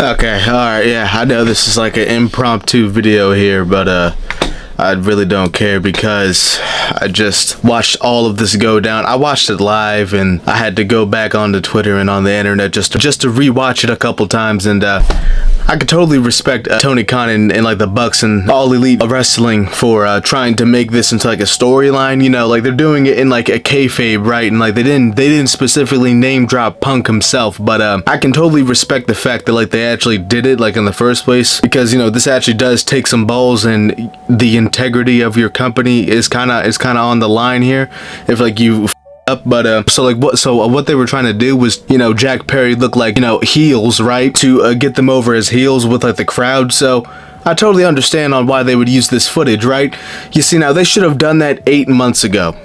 Okay, alright, yeah, I know this is like an impromptu video here, but I really don't care because I just watched all of this go down. I watched it live and I had to go back onto Twitter and on the internet just to rewatch it a couple times, and I could totally respect Tony Khan and like the Bucks and All Elite Wrestling for trying to make this into like a storyline. You know, like they're doing it in like a kayfabe, right? And like they didn't specifically name drop Punk himself, but I can totally respect the fact that like they actually did it like in the first place, because you know this actually does take some balls, and the integrity of your company is kind of on the line here if like you up. But so what they were trying to do was, you know, Jack Perry looked like, you know, heels, right, to get them over as heels with like the crowd. So I totally understand on why they would use this footage, right? You see, now they should have done that 8 months ago.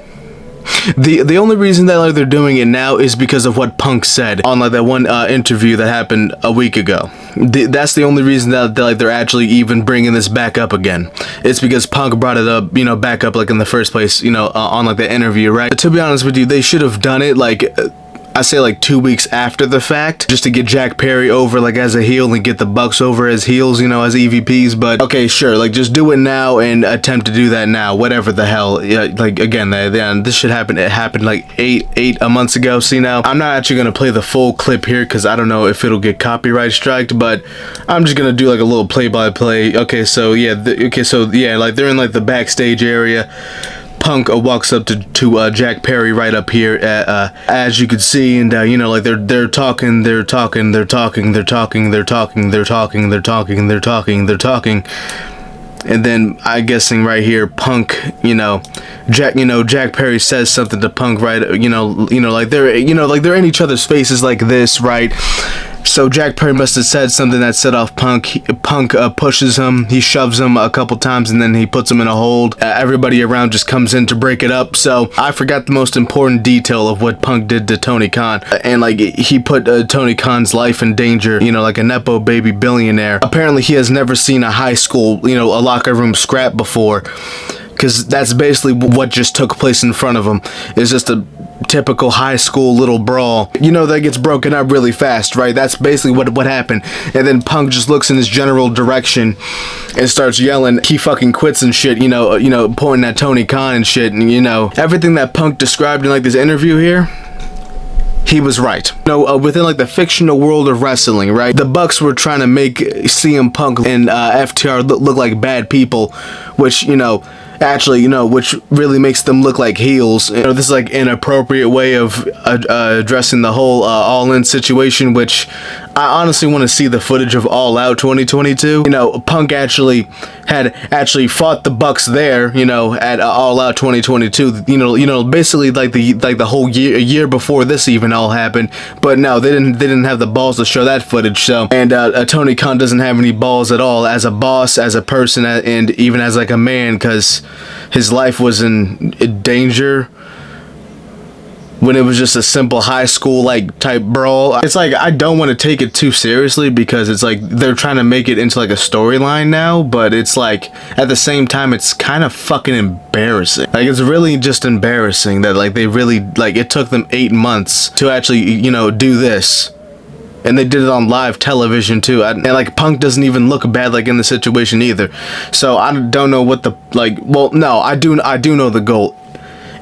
The only reason that like they're doing it now is because of what Punk said on like that one interview that happened a week ago. That's the only reason that like they're actually even bringing this back up again. It's because Punk brought it up, you know, back up like in the first place, you know, on like the interview, right? But to be honest with you, they should have done it like I say like 2 weeks after the fact, just to get Jack Perry over like as a heel and get the Bucks over as heels, you know, as EVPs. But okay, sure, like just do it now and attempt to do that now, whatever the hell. Yeah, like again, this should happen. It happened like eight months ago. See, now I'm not actually gonna play the full clip here because I don't know if it'll get copyright striked, but I'm just gonna do like a little play-by-play. Okay, so yeah, like they're in like the backstage area. Punk walks up to Jack Perry right up here, as you could see, and you know, like they're talking, and then I'm guessing right here, Punk, Jack Perry says something to Punk, right? You know, like they're in each other's faces like this, right? So Jack Perry must have said something that set off Punk. Punk pushes him, he shoves him a couple times, and then he puts him in a hold. Everybody around just comes in to break it up. So I forgot the most important detail of what Punk did to Tony Khan, and like he put Tony Khan's life in danger, you know, like a nepo baby billionaire. Apparently he has never seen a high school, you know, a locker room scrap before, because that's basically what just took place in front of him. It's just a typical high school little brawl, you know, that gets broken up really fast, right? That's basically what happened. And then Punk just looks in his general direction and starts yelling, he fucking quits and shit, you know, pointing at Tony Khan and shit. And you know, everything that Punk described in like this interview here, he was right. You know, within like the fictional world of wrestling, right, the Bucks were trying to make CM Punk and FTR look like bad people, which, you know, actually, you know, which really makes them look like heels. You know, this is like an appropriate way of addressing the whole All-In situation, which I honestly want to see the footage of All Out 2022. You know, Punk had fought the Bucks there, you know, at All Out 2022. You know, basically like the whole year before this even all happened. But no, they didn't have the balls to show that footage. So, and Tony Khan doesn't have any balls at all as a boss, as a person, and even as like a man, because his life was in danger when it was just a simple high school like type brawl. It's like I don't want to take it too seriously because it's like they're trying to make it into like a storyline now, but it's like at the same time it's kind of fucking embarrassing. Like it's really just embarrassing that like they really, like, it took them 8 months to actually, you know, do this. And they did it on live television too. And like Punk doesn't even look bad like in the situation either. So I don't know what the, like, well, no, I do know the goal.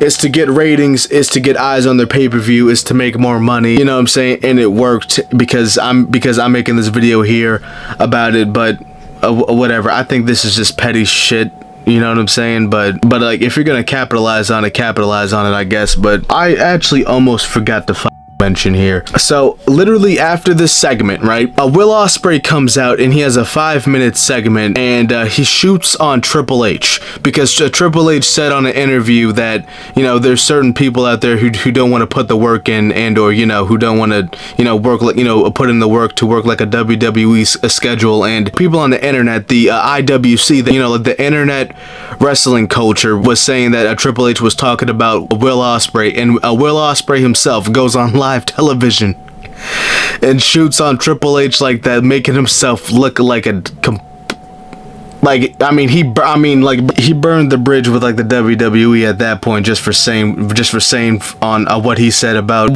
It's to get ratings, is to get eyes on their pay-per-view, is to make more money, you know what I'm saying? And it worked because I'm making this video here about it, but whatever. I think this is just petty shit. You know what I'm saying? But like, if you're gonna capitalize on it, I guess. But I actually almost forgot to mention here. So literally after this segment, right, Will Ospreay comes out and he has a 5-minute segment, and he shoots on Triple H because Triple H said on an interview that, you know, there's certain people out there who don't want to put the work in, and or, you know, who don't want to, you know, work like, you know, put in the work to work like a WWE schedule. And people on the internet, the IWC, the, you know, the internet wrestling culture was saying that Triple H was talking about Will Ospreay, and Will Ospreay himself goes on live television and shoots on Triple H like that, making himself look like a Like, I mean, he burned the bridge with like the WWE at that point, just for saying on what he said about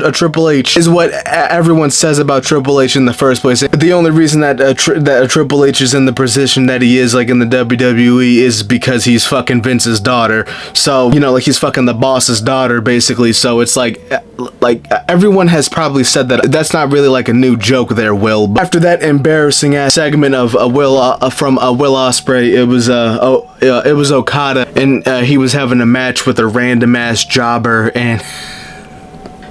a Triple H is what everyone says about Triple H in the first place. The only reason that that Triple H is in the position that he is, like, in the WWE is because he's fucking Vince's daughter. So, you know, like, he's fucking the boss's daughter, basically. So it's like everyone has probably said that. That's not really like a new joke there, Will. But after that embarrassing ass segment of from Will Ospreay, it was Okada, and he was having a match with a random ass jobber. And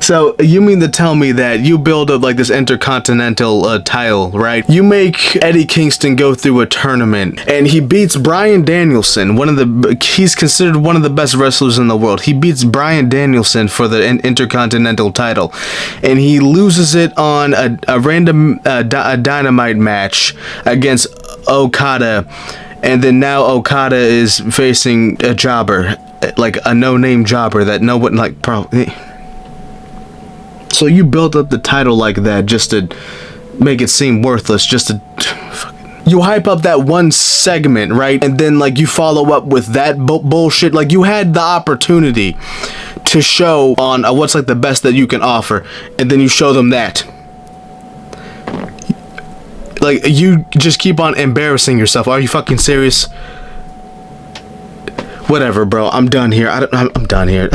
so you mean to tell me that you build up like this intercontinental title, right? You make Eddie Kingston go through a tournament, and he beats Bryan Danielson, he's considered one of the best wrestlers in the world. He beats Bryan Danielson for the intercontinental title, and he loses it on a random dynamite match against Okada. And then now Okada is facing a jobber, like a no-name jobber that no one like probably. So you built up the title like that just to make it seem worthless, just to you hype up that one segment, right? And then like you follow up with that bullshit. Like, you had the opportunity to show on what's like the best that you can offer, and then you show them that. Like, you just keep on embarrassing yourself. Are you fucking serious? Whatever, bro. I'm done here. I'm done here.